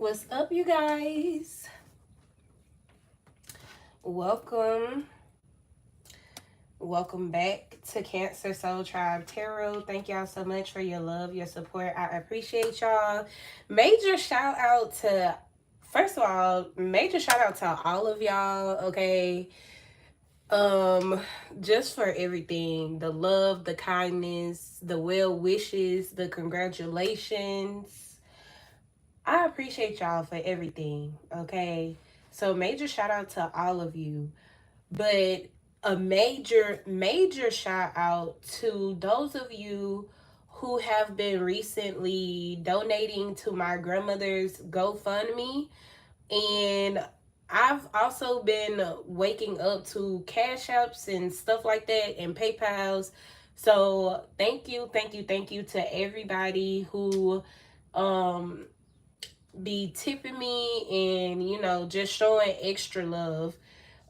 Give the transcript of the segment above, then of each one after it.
What's up, you guys? Welcome. Welcome back to Cancer Soul Tribe Tarot. Thank y'all so much for your love, your support. I appreciate y'all. Major shout out to, first of all, major shout out to all of y'all, okay? Just for everything. The love, the kindness, the well wishes, the congratulations. I appreciate y'all for everything, okay? So major shout out to all of you. But a major shout out to those of you who have been recently donating to my grandmother's GoFundMe. And I've also been waking up to Cash Apps and stuff like that and PayPal's. So thank you to everybody who um be tipping me and just showing extra love.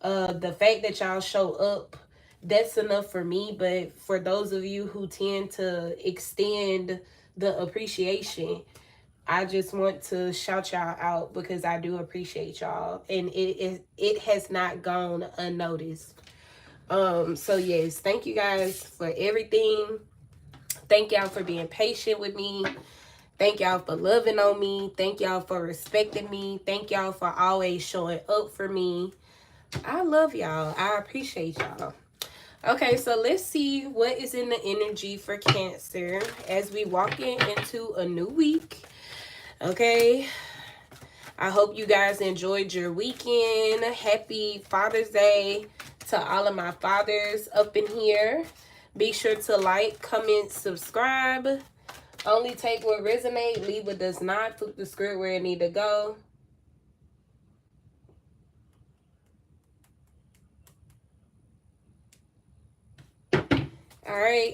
The fact that y'all show up, that's enough for me. But for those of you who tend to extend the appreciation, I just want to shout y'all out because I do appreciate y'all, and it has not gone unnoticed. So yes, thank you guys for everything. Thank y'all for being patient with me. Thank y'all for loving on me. Thank y'all for respecting me. Thank y'all for always showing up for me. I love y'all. I appreciate y'all. Okay, so let's see what is in the energy for Cancer as we walk into a new week. Okay. I hope you guys enjoyed your weekend. Happy Father's Day to all of my fathers up in here. Be sure to like, comment, subscribe. Only take what resonates, leave what does not. Flip the script where it need to go. All right.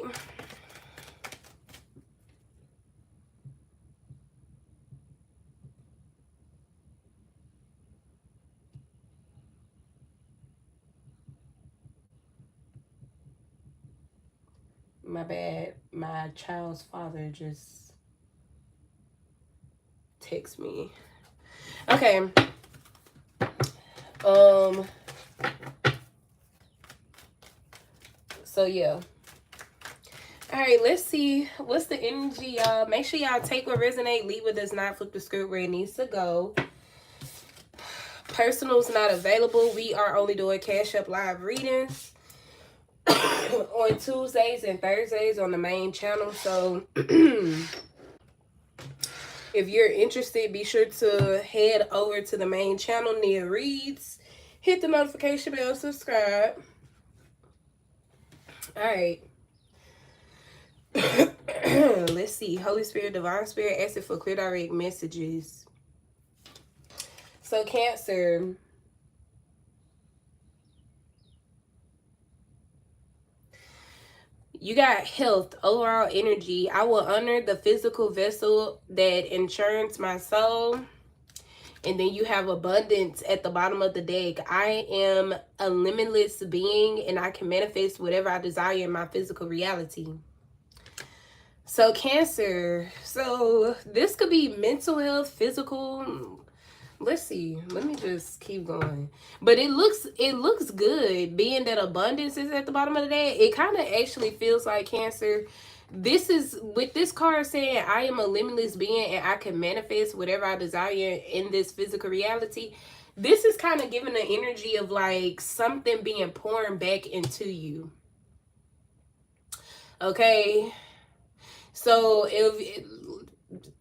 My bad. My child's father just text me. Okay. So yeah. All right, let's see what's the energy, y'all. Make sure y'all take what resonates, leave what does not. Flip the script where it needs to go. Personal's not available. We are only doing Cash App live readings on Tuesdays and Thursdays on the main channel. So if you're interested, be sure to head over to the main channel, Nia Reads. Hit the notification bell, subscribe. All right. Let's see. Holy Spirit, Divine Spirit, asking for clear direct messages. So Cancer, you got health, overall energy. I will honor the physical vessel that ensures my soul. And then you have abundance at the bottom of the deck. I am a limitless being and I can manifest whatever I desire in my physical reality. So Cancer, so this could be mental health, physical. Let's see. Let me just keep going. But it looks good. Being that abundance is at the bottom of the deck, it kind of actually feels like Cancer. This is with this card saying I am a limitless being and I can manifest whatever I desire in this physical reality. This is kind of giving the energy of like something being poured back into you. Okay. So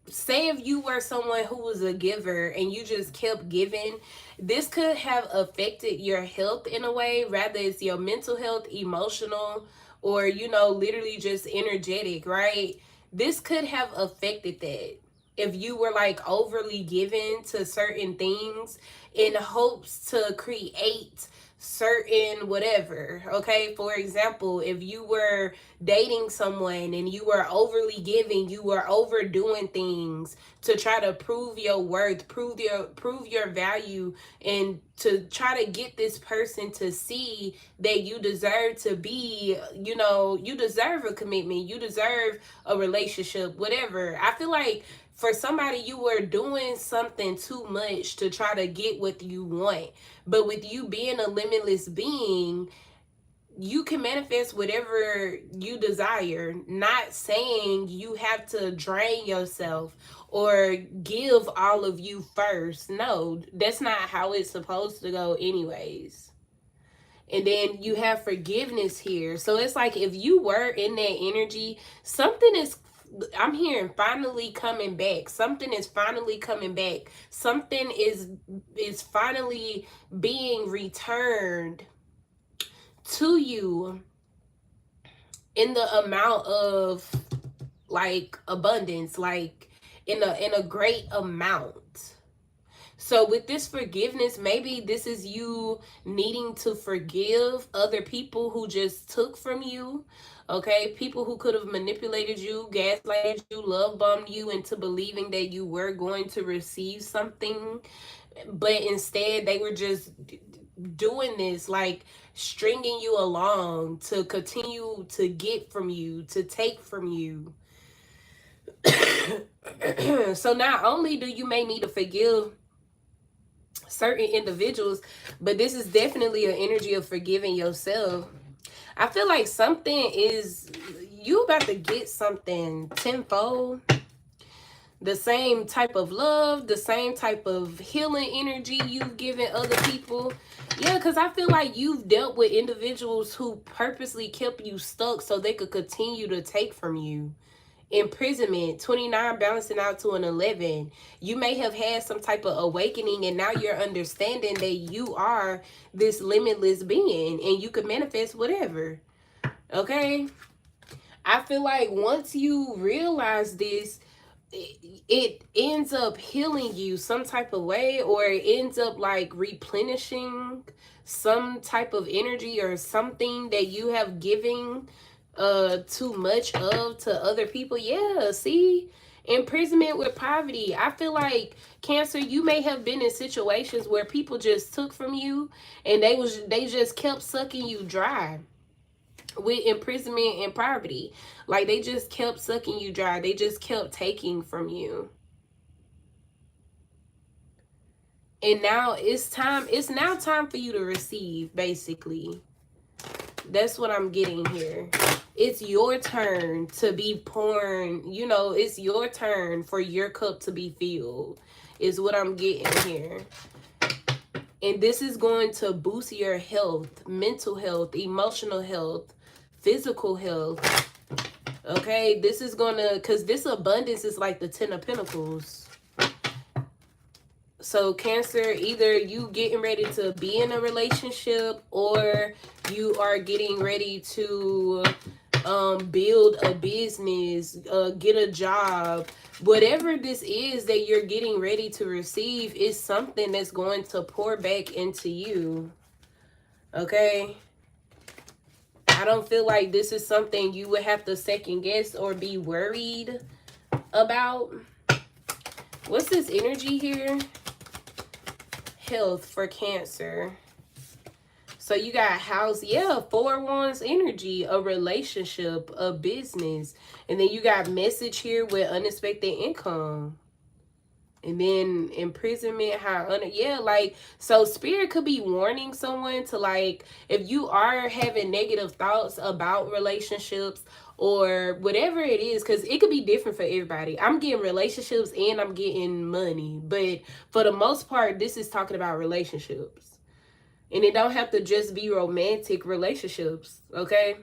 say if you were someone who was a giver and you just kept giving, this could have affected your health in a way, rather it's your mental health, emotional, or literally just energetic, right? This could have affected that if you were like overly given to certain things in hopes to create certain whatever. Okay, for example, if you were dating someone and you were overly giving, you were overdoing things to try to prove your worth, prove your value, and to try to get this person to see that you deserve to be, you deserve a commitment, you deserve a relationship, whatever. I feel like For somebody, you were doing something too much to try to get what you want. But with you being a limitless being, you can manifest whatever you desire. Not saying you have to drain yourself or give all of you first. No, that's not how it's supposed to go, anyways. And then you have forgiveness here. So it's like if you were in that energy, something is, I'm hearing, finally coming back. Something is finally coming back. Something is finally being returned to you in the amount of like abundance, like in a great amount. So with this forgiveness, maybe this is you needing to forgive other people who just took from you. Okay, people who could have manipulated you, gaslighted you, love bombed you into believing that you were going to receive something, but instead they were just doing this, like stringing you along to continue to get from you, to take from you. So not only do you may need to forgive certain individuals, but this is definitely an energy of forgiving yourself. I feel like something is, you about to get something tenfold. The same type of love, the same type of healing energy you've given other people. Yeah, because I feel like you've dealt with individuals who purposely kept you stuck so they could continue to take from you. Imprisonment, 29 balancing out to an 11. You may have had some type of awakening, and now you're understanding that you are this limitless being and you can manifest whatever. Okay? I feel like once you realize this, it ends up healing you some type of way, or it ends up like replenishing some type of energy or something that you have given too much of to other people. Yeah, see, imprisonment with poverty. I feel like Cancer, you may have been in situations where people just took from you and they just kept sucking you dry with imprisonment and poverty. Like they just kept sucking you dry. They just kept taking from you. And now it's now time for you to receive, basically. That's what I'm getting here. It's your turn to be pouring, it's your turn for your cup to be filled, is what I'm getting here. And this is going to boost your health, mental health, emotional health, physical health. Okay, this is gonna, because this abundance is like the 10 of Pentacles. So Cancer, either you getting ready to be in a relationship, or you are getting ready to build a business, get a job. Whatever this is that you're getting ready to receive is something that's going to pour back into you. Okay? I don't feel like this is something you would have to second guess or be worried about. What's this energy here? Health for Cancer. So you got house, yeah, 4 Wands energy, a relationship, a business. And then you got message here with unexpected income. And then imprisonment, yeah, like, so spirit could be warning someone to, like, if you are having negative thoughts about relationships or whatever it is, because it could be different for everybody. I'm getting relationships and I'm getting money, but for the most part, this is talking about relationships. And it don't have to just be romantic relationships, okay?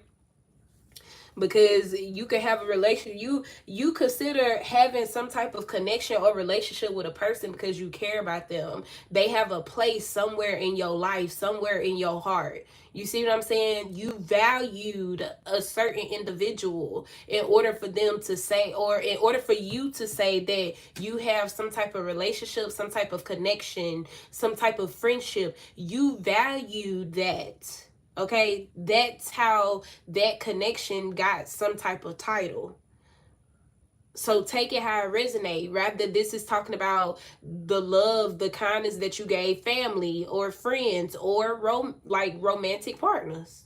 Because you could have a relationship, you consider having some type of connection or relationship with a person because you care about them. They have a place somewhere in your life, somewhere in your heart. You see what I'm saying? You valued a certain individual in order for them to say, or in order for you to say that you have some type of relationship, some type of connection, some type of friendship. You valued that. Okay, that's how that connection got some type of title. So take it how it resonates. Rather, this is talking about the love, the kindness that you gave family or friends or like romantic partners.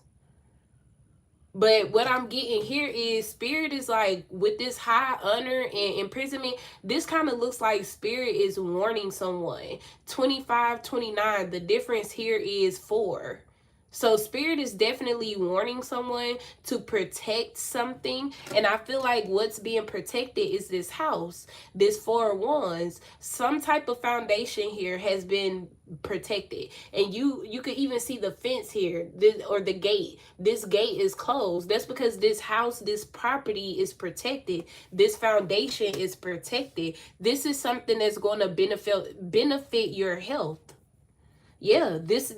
But what I'm getting here is spirit is like, with this high honor and imprisonment, this kind of looks like spirit is warning someone. 25, 29, the difference here is 4. So spirit is definitely warning someone to protect something. And I feel like what's being protected is this house, this 4 of Wands. Some type of foundation here has been protected. And you could even see the fence here, or the gate. This gate is closed. That's because this house, this property is protected. This foundation is protected. This is something that's going to benefit your health. Yeah, this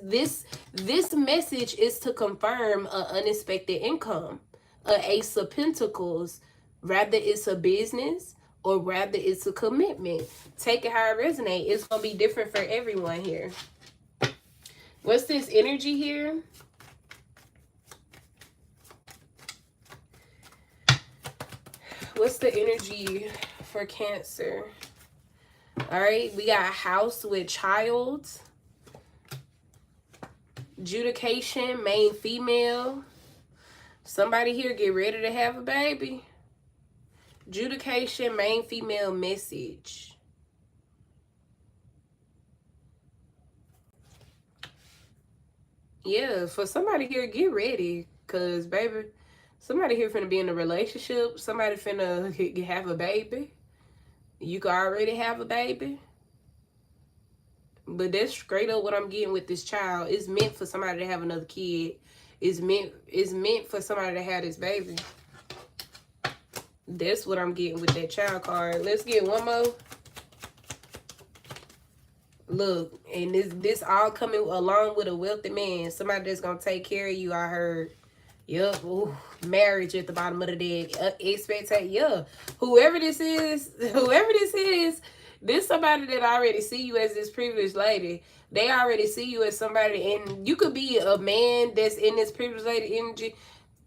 message is to confirm an unexpected income, a Ace of Pentacles. Rather it's a business, or rather it's a commitment. Take it how it resonates. It's gonna be different for everyone here. What's this energy here? What's the energy for Cancer? All right, we got house with child. Adjudication, main female. Somebody here get ready to have a baby. Adjudication, main female message. Yeah, for somebody here, get ready. Because, baby, somebody here finna be in a relationship. Somebody finna have a baby. You could already have a baby. But that's straight up what I'm getting with this child. It's meant for somebody to have another kid. It's meant for somebody to have this baby. That's what I'm getting with that child card. Let's get one more. Look, and this all coming along with a wealthy man. Somebody that's gonna take care of you, I heard. Yup. Ooh, marriage at the bottom of the deck. Expectation. Yeah. Whoever this is, this somebody that already see you as this privileged lady. They already see you as somebody, and you could be a man that's in this privileged lady energy.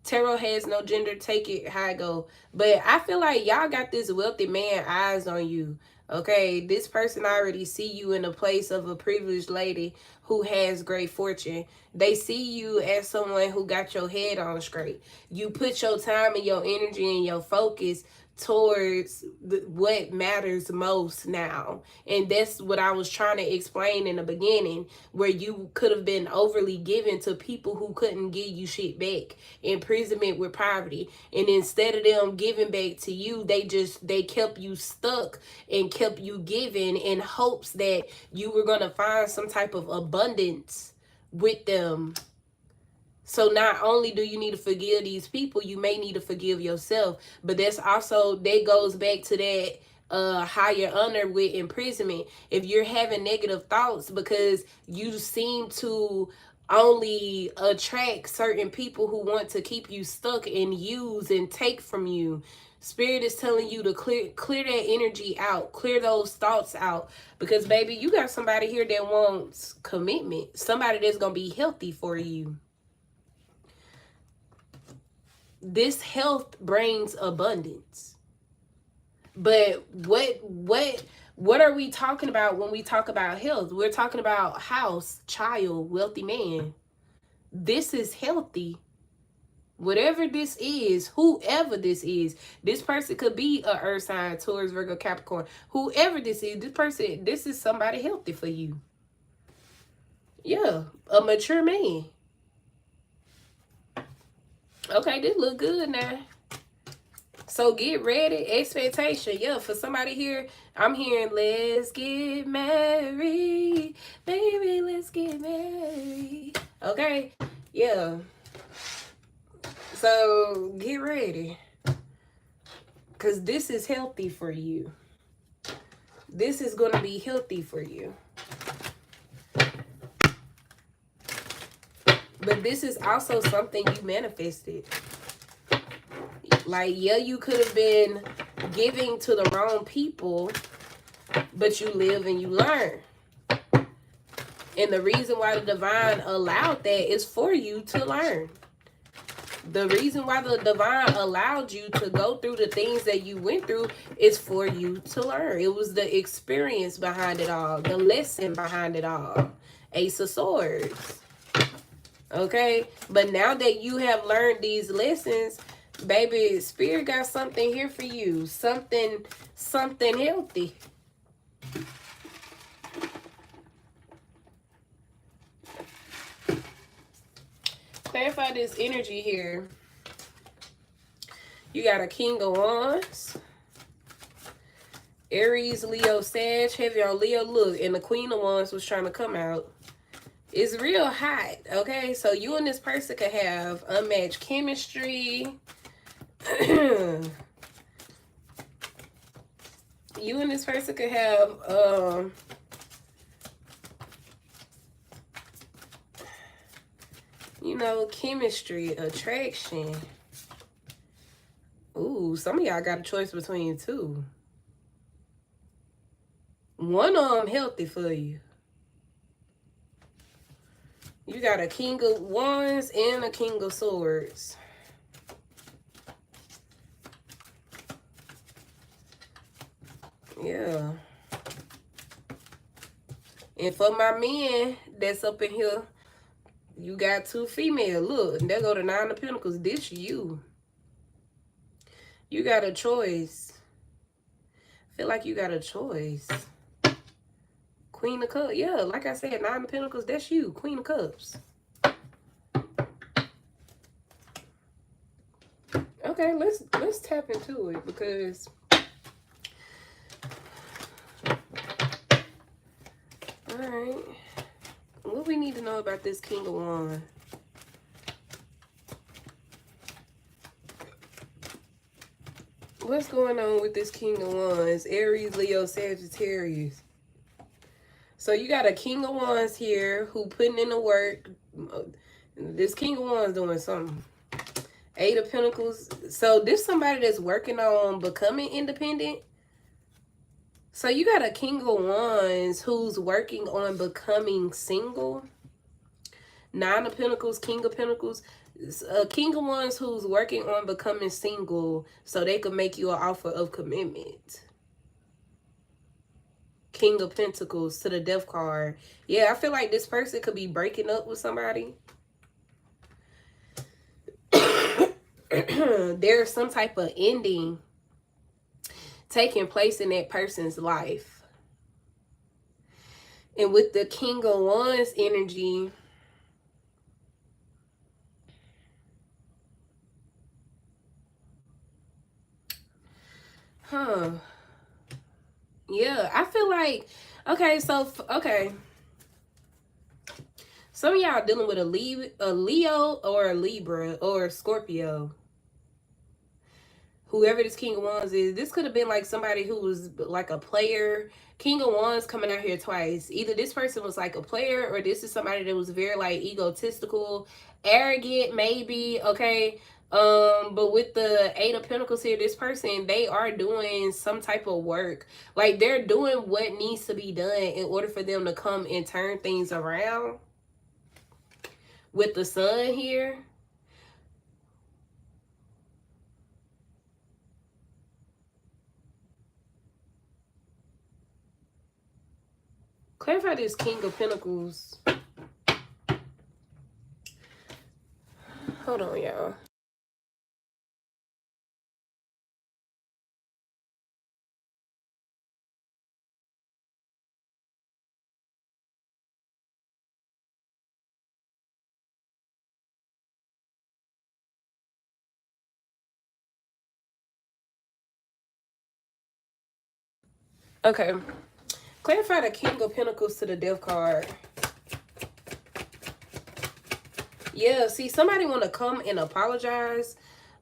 Tarot has no gender. Take it how it go. But I feel like y'all got this wealthy man eyes on you. Okay, this person already see you in a place of a privileged lady who has great fortune. They see you as someone who got your head on straight. You put your time and your energy and your focus towards what matters most now. And that's what I was trying to explain in the beginning, where you could have been overly given to people who couldn't give you shit back. Imprisonment with poverty. And instead of them giving back to you, they kept you stuck and kept you giving in hopes that you were going to find some type of abundance with them. So not only do you need to forgive these people, you may need to forgive yourself. But that goes back to that higher honor with imprisonment. If you're having negative thoughts because you seem to only attract certain people who want to keep you stuck and use and take from you, Spirit is telling you to clear that energy out, clear those thoughts out. Because baby, you got somebody here that wants commitment, somebody that's gonna be healthy for you. This health brings abundance. But what are we talking about when we talk about health? We're talking about house, child, wealthy man. This is healthy. Whatever this is, whoever this is, this person could be a earth sign, Taurus, Virgo, Capricorn. Whoever this is, this is somebody healthy for you. Yeah, a mature man. Okay, this look good now. So get ready. Expectation. Yeah, for somebody here, I'm hearing let's get married. Baby, let's get married. Okay? Yeah. So get ready. Because this is healthy for you. This is going to be healthy for you. But this is also something you manifested. Like, yeah, you could have been giving to the wrong people, but you live and you learn. And the reason why the divine allowed that is for you to learn. The reason why the divine allowed you to go through the things that you went through is for you to learn. It was the experience behind it all, the lesson behind it all. Ace of Swords. Okay? But now that you have learned these lessons, baby, Spirit got something here for you. Something healthy. Clarify this energy here. You got a King of Wands. Aries, Leo, Sag, heavy on Leo. Look, and the Queen of Wands was trying to come out. It's real hot, okay? So you and this person could have unmatched chemistry. You and this person could have you know, chemistry, attraction. Ooh, some of y'all got a choice between two. One of them healthy for you. You got a King of Wands and a King of Swords. Yeah. And for my men that's up in here, you got two female. Look, there go the Nine of Pentacles. This you. You got a choice. I feel like you got a choice. Queen of Cups. Yeah, like I said, Nine of Pentacles, that's you. Queen of Cups. Okay, let's tap into it because alright. What we need to know about this King of Wands? What's going on with this King of Wands? Aries, Leo, Sagittarius. So you got a King of Wands here who putting in the work. This King of Wands doing something. Eight of Pentacles. So this somebody that's working on becoming independent. So you got a King of Wands who's working on becoming single. Nine of Pentacles, King of Pentacles. A King of Wands who's working on becoming single so they could make you an offer of commitment. King of Pentacles to the Death card. Yeah, I feel like this person could be breaking up with somebody. There's some type of ending taking place in that person's life. And with the King of Wands energy, yeah, I feel like, okay, so, okay. Some of y'all dealing with a Leo or a Libra or a Scorpio. Whoever this King of Wands is, this could have been like somebody who was like a player. King of Wands coming out here twice. Either this person was like a player or this is somebody that was very like egotistical, arrogant, maybe, okay? But with the Eight of Pentacles here, this person, they are doing some type of work. Like they're doing what needs to be done in order for them to come and turn things around. With the Sun here. Clarify this King of Pentacles. Hold on, y'all. Okay. Clarify the King of Pentacles to the Death card. Yeah, see, somebody want to come and apologize.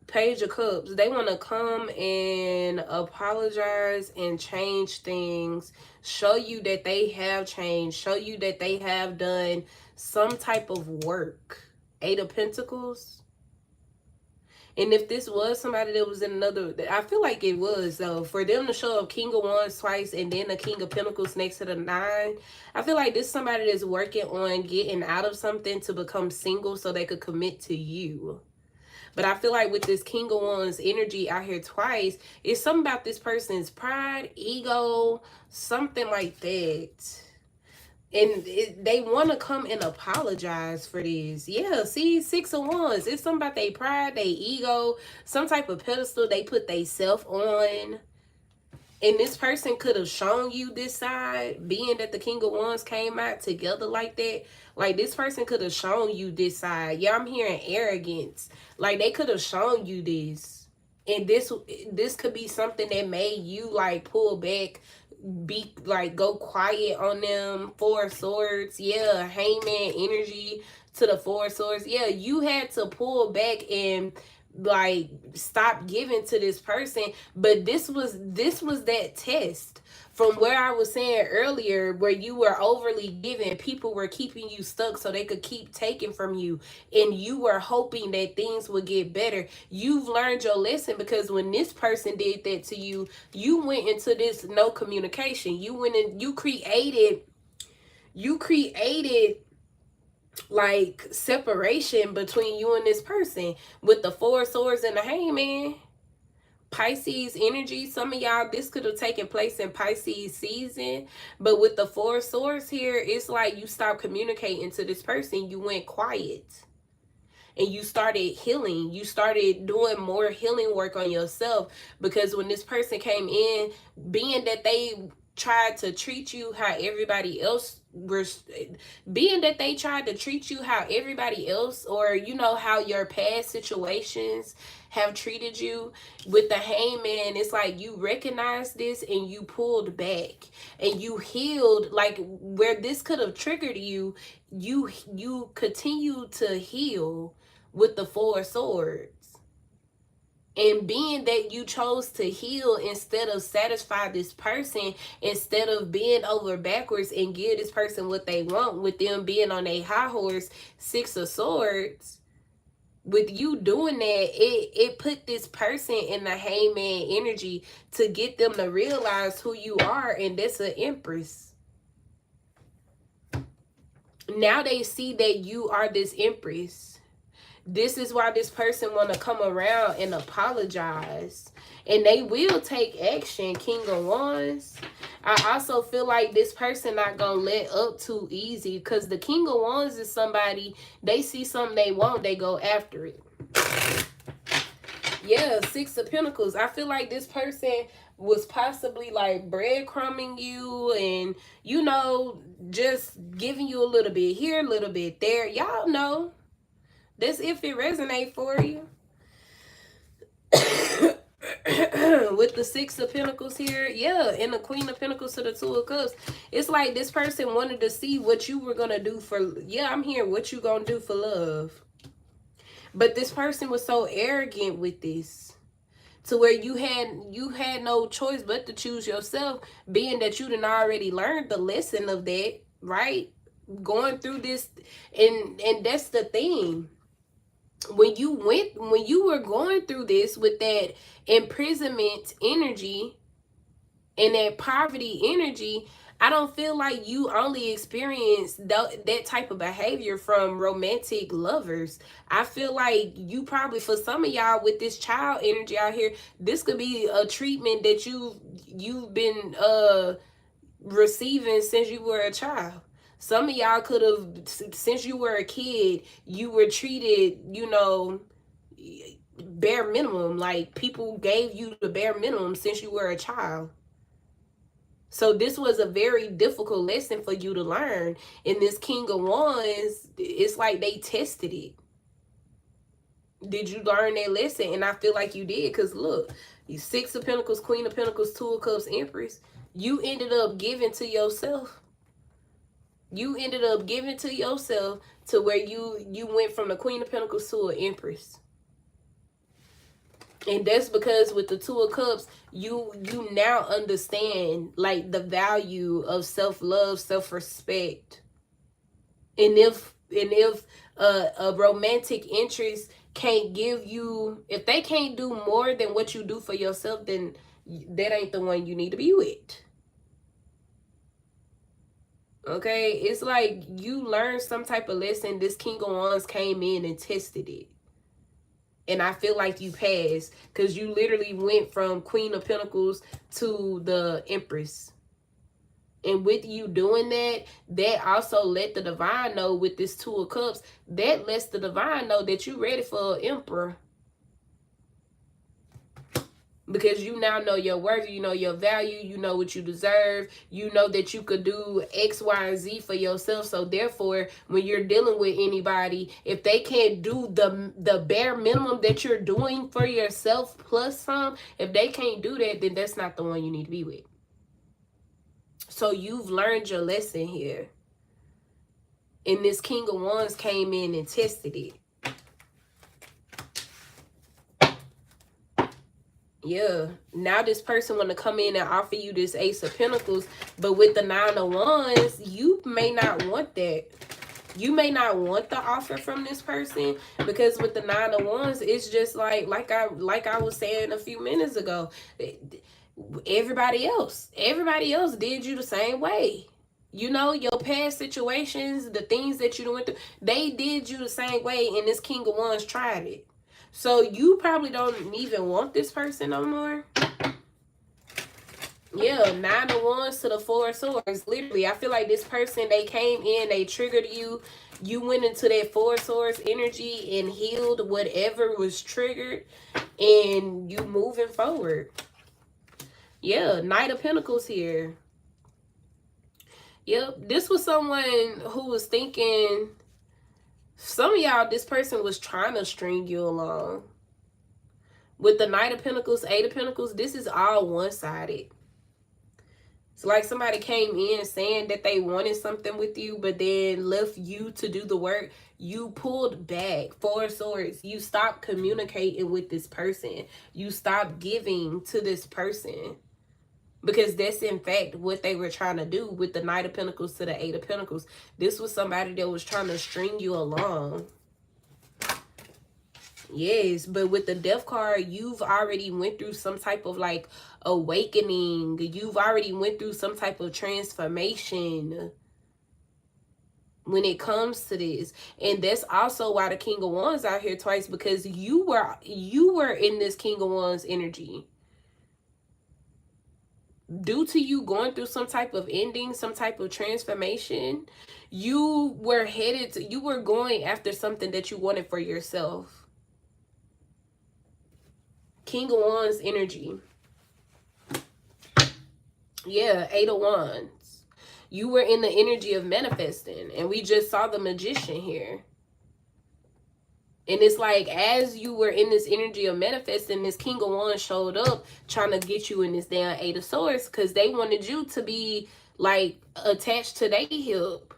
Page of Cups. They want to come and apologize and change things. Show you that they have changed. Show you that they have done some type of work. Eight of Pentacles. And if this was somebody that was in another, I feel like it was, though. For them to show up King of Wands twice and then the King of Pentacles next to the Nine, I feel like this is somebody that's working on getting out of something to become single so they could commit to you. But I feel like with this King of Wands energy out here twice, it's something about this person's pride, ego, something like that. And they want to come and apologize for this. Yeah, see, 6 of Wands. It's something about their pride, their ego, some type of pedestal they put they self on. And this person could have shown you this side, being that the King of Wands came out together like that. Like, this person could have shown you this side. Yeah, I'm hearing arrogance. Like, they could have shown you this. And this could be something that made you, like, pull back, be like, go quiet on them. Four of Swords. Yeah, Hangman energy to the Four of Swords. Yeah, you had to pull back and like stop giving to this person. But this was that test. From where I was saying earlier, where you were overly giving, people were keeping you stuck so they could keep taking from you, and you were hoping that things would get better. You've learned your lesson, because when this person did that to you, you went into this no communication. You went and you created like separation between you and this person with the Four of Swords and the Hangman. Pisces energy. Some of y'all, this could have taken place in Pisces season, but with the Four of Swords here, it's like you stopped communicating to this person. You went quiet and you started healing. You started doing more healing work on yourself, because when this person came in, being that they tried to treat you how everybody else was, being that they tried to treat you how everybody else, or you know how your past situations have treated you, with the Hangman, it's like you recognized this and you pulled back and you healed. Like, where this could have triggered you, you continue to heal with the Four of Swords. And being that you chose to heal instead of satisfy this person, instead of being over backwards and give this person what they want, with them being on a high horse, Six of Swords, with you doing that, it put this person in the Hangman energy to get them to realize who you are, and that's an Empress. Now they see that you are this Empress. This is why this person want to come around and apologize. And they will take action, King of Wands. I also feel like this person not going to let up too easy, because the King of Wands is somebody, they see something they want, they go after it. Yeah, Six of Pentacles. I feel like this person was possibly like breadcrumbing you and, you know, just giving you a little bit here, a little bit there. Y'all know. That's if it resonate for you. With the Six of Pentacles here, yeah, and the Queen of Pentacles to the Two of Cups. It's like this person wanted to see what you were going to do for, yeah, I'm here, what you going to do for love. But this person was so arrogant with this, to where you had no choice but to choose yourself, being that you done already learned the lesson of that, right? Going through this, and that's the thing. When you were going through this with that imprisonment energy and that poverty energy, I don't feel like you only experienced that type of behavior from romantic lovers. I feel like you probably, for some of y'all with this child energy out here, this could be a treatment that you've been receiving since you were a child. Some of y'all could have, since you were a kid, you were treated, you know, bare minimum. Like, people gave you the bare minimum since you were a child. So this was a very difficult lesson for you to learn. And this King of Wands, it's like they tested it. Did you learn that lesson? And I feel like you did, because look, you Six of Pentacles, Queen of Pentacles, Two of Cups, Empress. You ended up giving to yourself. You ended up giving to yourself, to where you went from the Queen of Pentacles to an Empress. And that's because with the Two of Cups, you now understand like the value of self-love, self-respect. And if a romantic interest can't give you, if they can't do more than what you do for yourself, then that ain't the one you need to be with. Okay, it's like you learned some type of lesson. This King of Wands came in and tested it. And I feel like you passed, because you literally went from Queen of Pentacles to the Empress. And with you doing that, that also let the divine know with this Two of Cups, that lets the divine know that you're ready for an emperor. Because you now know your worth, you know your value, you know what you deserve, you know that you could do X, Y, and Z for yourself. So therefore, when you're dealing with anybody, if they can't do the bare minimum that you're doing for yourself plus some, if they can't do that, then that's not the one you need to be with. So you've learned your lesson here. And this King of Wands came in and tested it. Yeah, now this person want to come in and offer you this Ace of Pentacles, but with the Nine of Wands, you may not want that. You may not want the offer from this person, because with the Nine of Wands, it's just like I was saying a few minutes ago, everybody else did you the same way. You know, your past situations, the things that you went through, they did you the same way, and this King of Wands tried it. So you probably don't even want this person no more. Yeah, Nine of Wands to the Four of Swords. Literally, I feel like this person, they came in, they triggered you. You went into that Four of Swords energy and healed whatever was triggered, and you moving forward. Yeah, Knight of Pentacles here. Yep, this was someone who was thinking, some of y'all, this person was trying to string you along. With the Knight of Pentacles, Eight of Pentacles, this is all one-sided. It's like somebody came in saying that they wanted something with you, but then left you to do the work. You pulled back. Four of Swords. You stopped communicating with this person. You stopped giving to this person. Because that's in fact what they were trying to do with the Knight of Pentacles to the Eight of Pentacles. This was somebody that was trying to string you along. Yes, but with the Death card, you've already went through some type of like awakening. You've already went through some type of transformation when it comes to this. And that's also why the King of Wands out here twice, because you were in this King of Wands energy. Due to you going through some type of ending, some type of transformation, you were going after something that you wanted for yourself. King of Wands energy. Yeah, Eight of Wands. You were in the energy of manifesting, and we just saw the Magician here. And it's like, as you were in this energy of manifesting, this King of Wands showed up trying to get you in this damn Eight of Swords, because they wanted you to be like attached to their hip.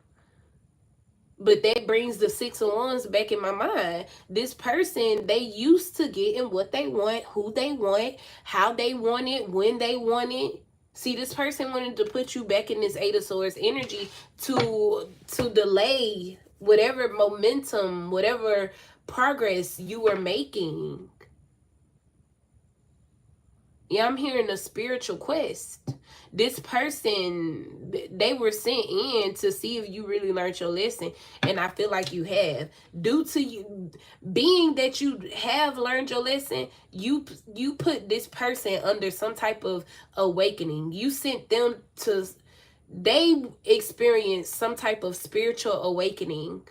But that brings the Six of Wands back in my mind. This person, they used to getting what they want, who they want, how they want it, when they want it. See, this person wanted to put you back in this Eight of Swords energy to delay whatever momentum, whatever progress you were making. Yeah, I'm hearing a spiritual quest. This person, they were sent in to see if you really learned your lesson. And I feel like you have. Due to you, being that you have learned your lesson, you put this person under some type of awakening. You sent them to, they experienced some type of spiritual awakening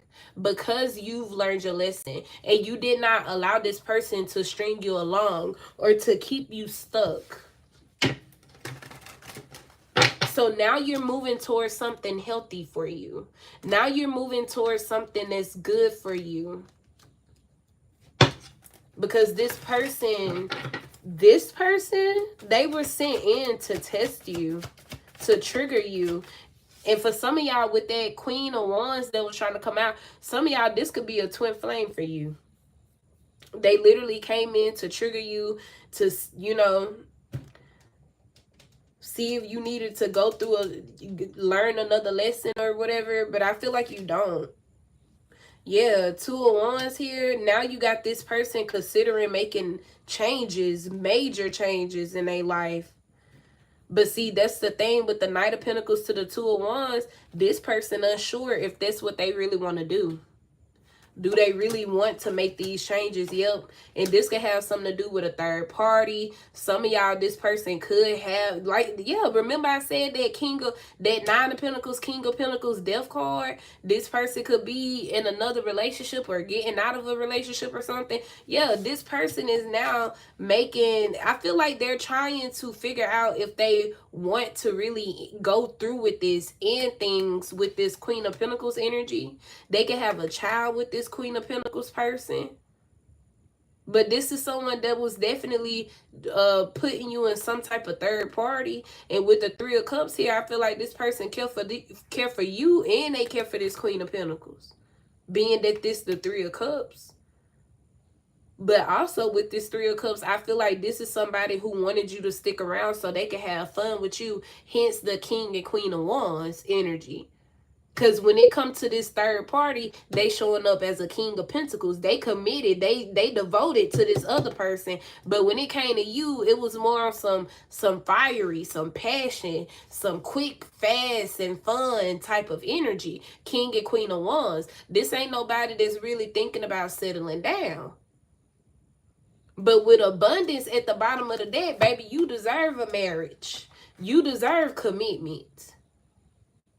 because you've learned your lesson, and you did not allow this person to string you along or to keep you stuck. So now you're moving towards something healthy for you. Now you're moving towards something that's good for you. Because this person, they were sent in to test you, to trigger you. And for some of y'all, with that Queen of Wands that was trying to come out, some of y'all, this could be a twin flame for you. They literally came in to trigger you, to, you know, see if you needed to go through learn another lesson or whatever. But I feel like you don't. Yeah, Two of Wands here. Now you got this person considering making changes, major changes in their life. But see, that's the thing with the Knight of Pentacles to the Two of Wands. This person unsure if that's what they really want to do. Do they really want to make these changes? Yep. And this could have something to do with a third party. Some of y'all, this person could have, like, yeah, remember I said that Nine of Pentacles, King of Pentacles, Death card? This person could be in another relationship or getting out of a relationship or something. Yeah, this person is now making, I feel like they're trying to figure out if they want to really go through with this and things with this Queen of Pentacles energy. They can have a child with this Queen of Pentacles person. But this is someone that was definitely putting you in some type of third party. And with the Three of Cups here, I feel like this person care for you, and they care for this Queen of Pentacles. Being that this the Three of Cups. But also with this Three of Cups, I feel like this is somebody who wanted you to stick around so they can have fun with you. Hence the King and Queen of Wands energy. Because when it comes to this third party, they showing up as a King of Pentacles. They committed. They devoted to this other person. But when it came to you, it was more of some fiery, some passion, some quick, fast, and fun type of energy. King and Queen of Wands. This ain't nobody that's really thinking about settling down. But with abundance at the bottom of the deck, baby, you deserve a marriage. You deserve commitment.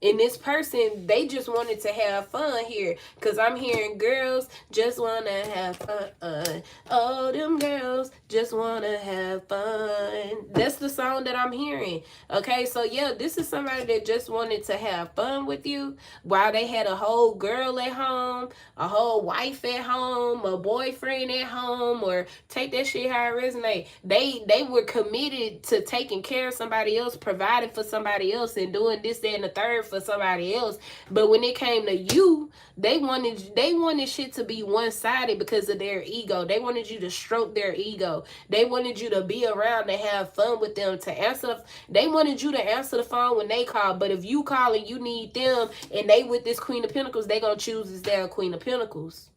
And this person, they just wanted to have fun here. Because I'm hearing girls just want to have fun. Oh, them girls just want to have fun. That's the song that I'm hearing. Okay, so yeah, this is somebody that just wanted to have fun with you. While they had a whole girl at home, a whole wife at home, a boyfriend at home, or take that shit how it resonate. They were committed to taking care of somebody else, providing for somebody else, and doing this, that, and the third for somebody else. But when it came to you, they wanted shit to be one-sided because of their ego. They wanted you to stroke their ego. They wanted you to be around to have fun with them, to answer. They wanted you to answer the phone when they call. But if you call and you need them and they with this Queen of Pentacles, they gonna choose this damn Queen of Pentacles.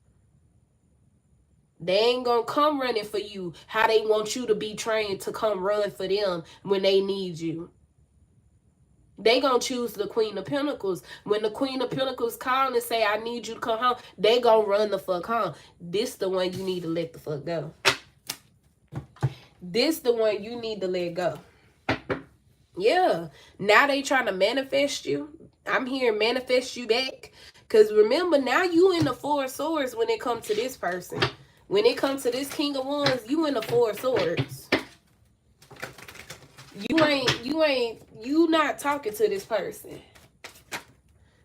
They ain't gonna come running for you how they want you to be trained to come run for them when they need you. They gonna choose the Queen of Pentacles. When the Queen of Pentacles call and say, I need you to come home, they gonna run the fuck home. This the one you need to let the fuck go. This the one you need to let go. Yeah. Now they trying to manifest you. I'm hearing manifest you back. Because remember, now you in the Four of Swords when it comes to this person. When it comes to this King of Wands, you in the Four of Swords. You not talking to this person.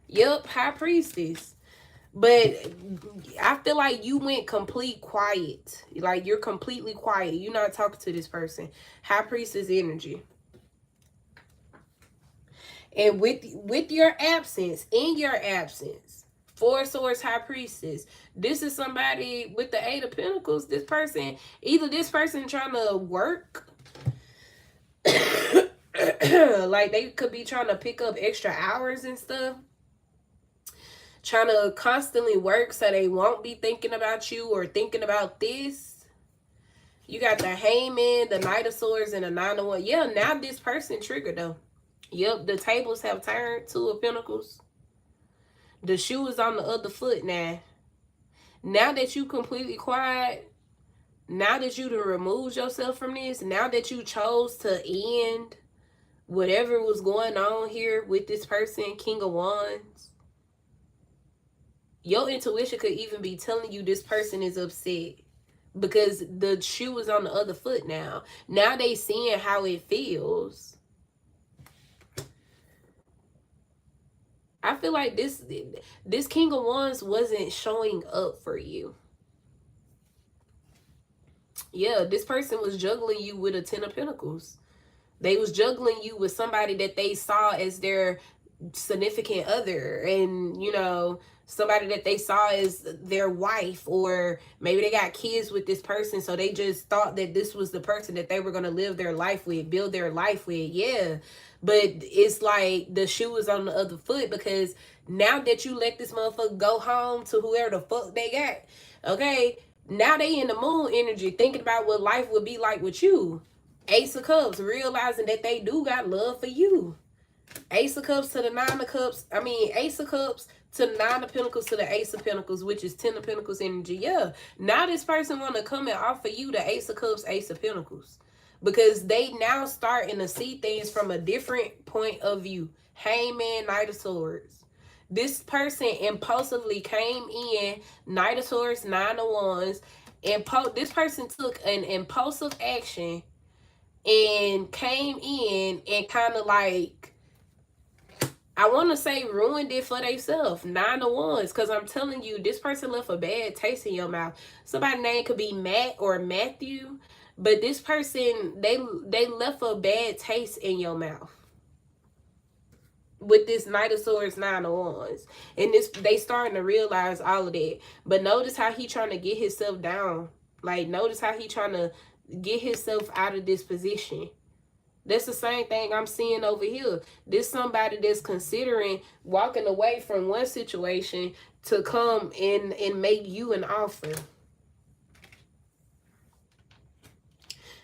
Yep, High Priestess. But I feel like you went complete quiet. Like you're completely quiet. You're not talking to this person. High Priestess energy. And with your absence, in your absence, Four of Swords, High Priestess, this is somebody with the Eight of Pentacles. This person, either this person trying to work, like they could be trying to pick up extra hours and stuff, trying to constantly work so they won't be thinking about you or thinking about this. You got the Hangman, the Knight of Swords, and the Nine of Wands. Yeah, now this person triggered though. Yep, the tables have turned. Two of Pentacles. The shoe is on the other foot now. Now that you completely quiet, now that you done removed yourself from this, now that you chose to end whatever was going on here with this person, King of Wands, your intuition could even be telling you this person is upset because the shoe is on the other foot now. Now they seeing how it feels. I feel like this King of Wands wasn't showing up for you. Yeah, this person was juggling you with a Ten of Pentacles. They was juggling you with somebody that they saw as their significant other, and you know, somebody that they saw as their wife, or maybe they got kids with this person, so they just thought that this was the person that they were going to live their life with, build their life with. Yeah, but it's like the shoe is on the other foot, because now that you let this motherfucker go home to whoever the fuck they got, okay, now they in the moon energy thinking about what life would be like with you. Ace of Cups, realizing that they do got love for you. Ace of Cups to the Nine of Cups. I mean, Ace of Cups to Nine of Pentacles to the Ace of Pentacles, which is Ten of Pentacles energy. Yeah. Now this person want to come and offer you the Ace of Cups, Ace of Pentacles. Because they now starting to see things from a different point of view. Hangman, Knight of Swords. This person impulsively came in, Knight of Swords, Nine of Wands. This person took an impulsive action and came in and kind of like, I want to say ruined it for themselves. Nine of Wands. Because I'm telling you, this person left a bad taste in your mouth. Somebody's name could be Matt or Matthew. But this person, they left a bad taste in your mouth. With this Knight of Swords, Nine of Wands. And this, they starting to realize all of that. But notice how he trying to get himself down. Like, notice how he trying to get himself out of this position. That's the same thing I'm seeing over here. This somebody that's considering walking away from one situation to come in and make you an offer.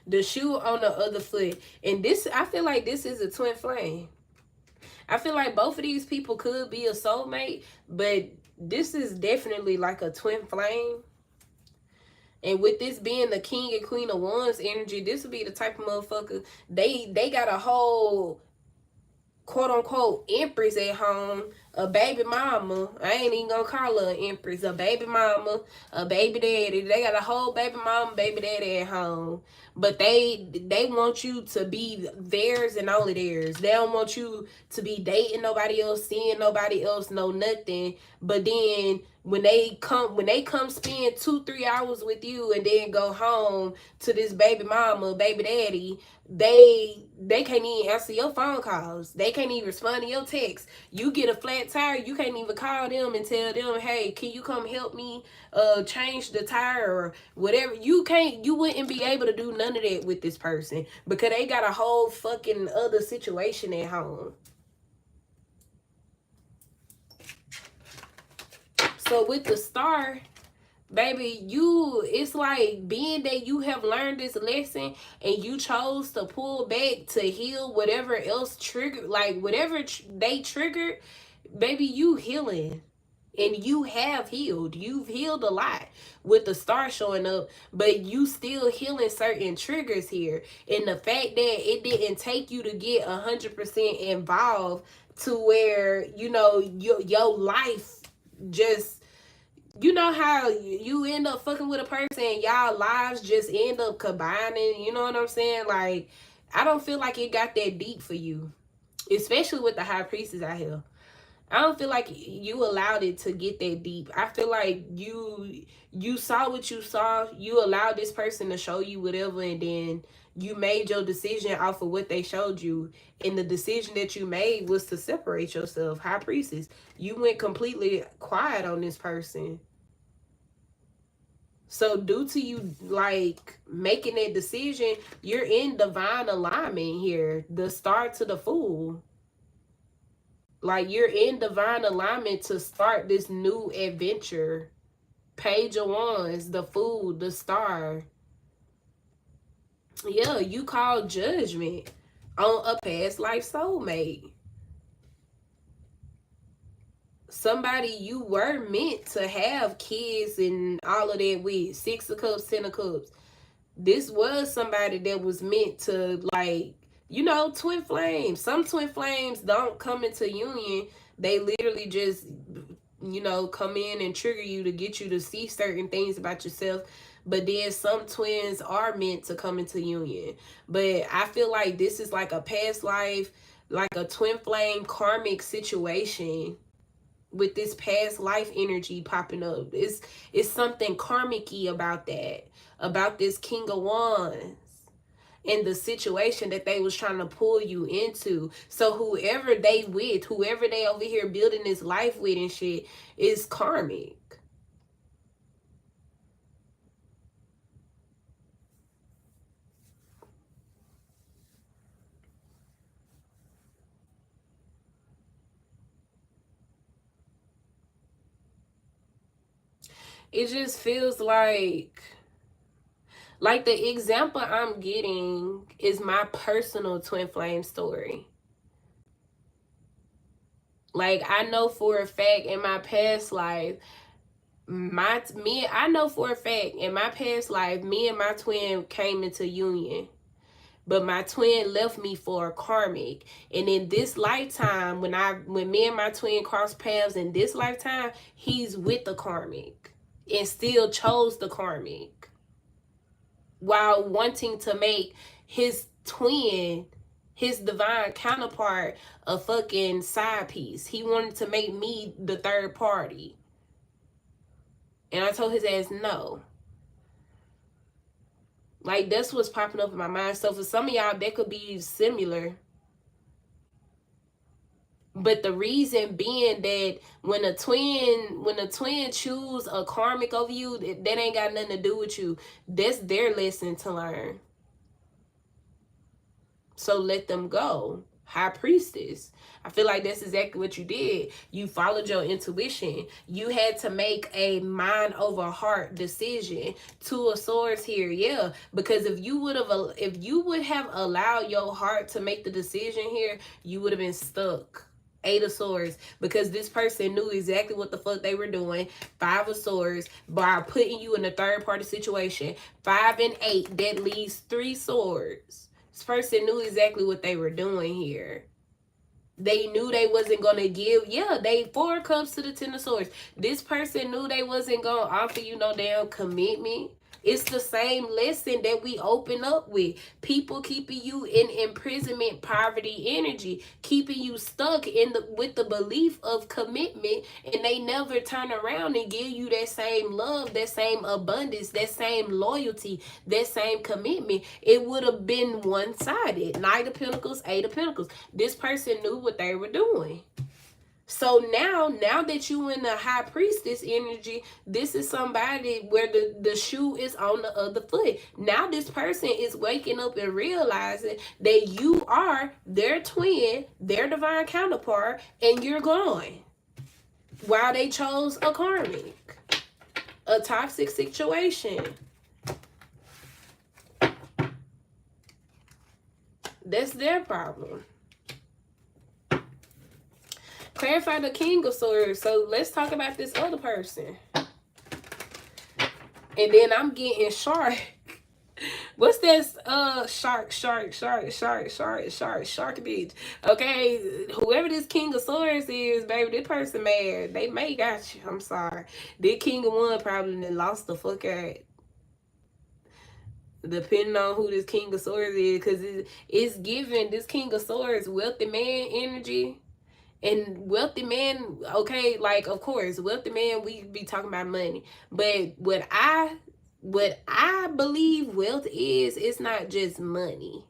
The shoe on the other foot. And this, I feel like this is a twin flame. I feel like both of these people could be a soulmate, but this is definitely like a twin flame. And with this being the King and Queen of Wands energy, this would be the type of motherfucker, they got a whole quote unquote empress at home, a baby mama. I ain't even gonna call her an empress, a baby mama, a baby daddy. They got a whole baby mama, baby daddy at home. But they want you to be theirs and only theirs. They don't want you to be dating nobody else, seeing nobody else, know nothing. But then when they come spend 2-3 hours with you and then go home to this baby mama, baby daddy, they can't even answer your phone calls. They can't even respond to your texts. You get a flat tire, you can't even call them and tell them, hey, can you come help me change the tire or whatever. You wouldn't be able to do none of that with this person because they got a whole fucking other situation at home. So with the Star, baby, it's like being that you have learned this lesson and you chose to pull back to heal whatever else triggered, like whatever they triggered, baby, you healing. And you have healed. You've healed a lot with the Star showing up, but you still healing certain triggers here. And the fact that it didn't take you to get 100% involved to where, you know, your life just, you know how you end up fucking with a person and y'all lives just end up combining, you know what I'm saying? Like, I don't feel like it got that deep for you, especially with the High Priestess out here. I don't feel like you allowed it to get that deep. I feel like you saw what you saw. You allowed this person to show you whatever, and then you made your decision off of what they showed you. And the decision that you made was to separate yourself. High Priestess, you went completely quiet on this person. So due to you like making that decision, you're in divine alignment here. The Star to the Fool. Like, you're in divine alignment to start this new adventure. Page of Wands, the Fool, the Star. Yeah, you call judgment on a past life soulmate. Somebody you were meant to have kids and all of that with. 6 of Cups, 10 of Cups. This was somebody that was meant to, like, you know, twin flames. Some twin flames don't come into union. They literally just, you know, come in and trigger you to get you to see certain things about yourself. But then some twins are meant to come into union. But I feel like this is like a past life, like a twin flame karmic situation with this past life energy popping up. It's something karmic-y about that, about this King of Wands and the situation that they was trying to pull you into. So whoever they with, whoever they over here building this life with and shit, is karmic. It just feels like the example I'm getting is my personal twin flame story. Like, I know for a fact in my past life, I know for a fact in my past life, me and my twin came into union. But my twin left me for a karmic. And in this lifetime, when me and my twin crossed paths in this lifetime, he's with the karmic and still chose the karmic while wanting to make his twin, his divine counterpart, a fucking side piece. He wanted to make me the third party. And I told his ass no. Like, that's what's popping up in my mind. So for some of y'all, that could be similar. But the reason being that when a twin choose a karmic over you, that ain't got nothing to do with you. That's their lesson to learn. So let them go. High priestess. I feel like that's exactly what you did. You followed your intuition. You had to make a mind over heart decision. Two of Swords here, yeah. Because if you would have allowed your heart to make the decision here, you would have been stuck. Eight of Swords, because this person knew exactly what the fuck they were doing. Five of Swords, by putting you in a third party situation. 5 and 8, that leaves 3 swords. This person knew exactly what they were doing here. They knew they wasn't going to give. Yeah, they 4 cups to the 10 of swords. This person knew they wasn't going to offer you no damn commitment. It's the same lesson that we open up with. People keeping you in imprisonment, poverty energy, keeping you stuck with the belief of commitment, and they never turn around and give you that same love, that same abundance, that same loyalty, that same commitment. It would have been one-sided. Knight of Pentacles, 8 of Pentacles. This person knew what they were doing. So now that you in the high priestess energy, this is somebody where the shoe is on the other foot. Now this person is waking up and realizing that you are their twin, their divine counterpart, and you're gone. While they chose a karmic, a toxic situation. That's their problem. Clarify the King of Swords. So let's talk about this other person. And then I'm getting shark. What's this? Shark bitch. Okay, whoever this King of Swords is, baby, this person mad. They may got you. I'm sorry. This King of One probably lost the fuck out. Depending on who this King of Swords is, because it's giving this King of Swords wealthy man energy. And wealthy man, okay, like, of course, wealthy man, we be talking about money. But what I believe wealth is, it's not just money.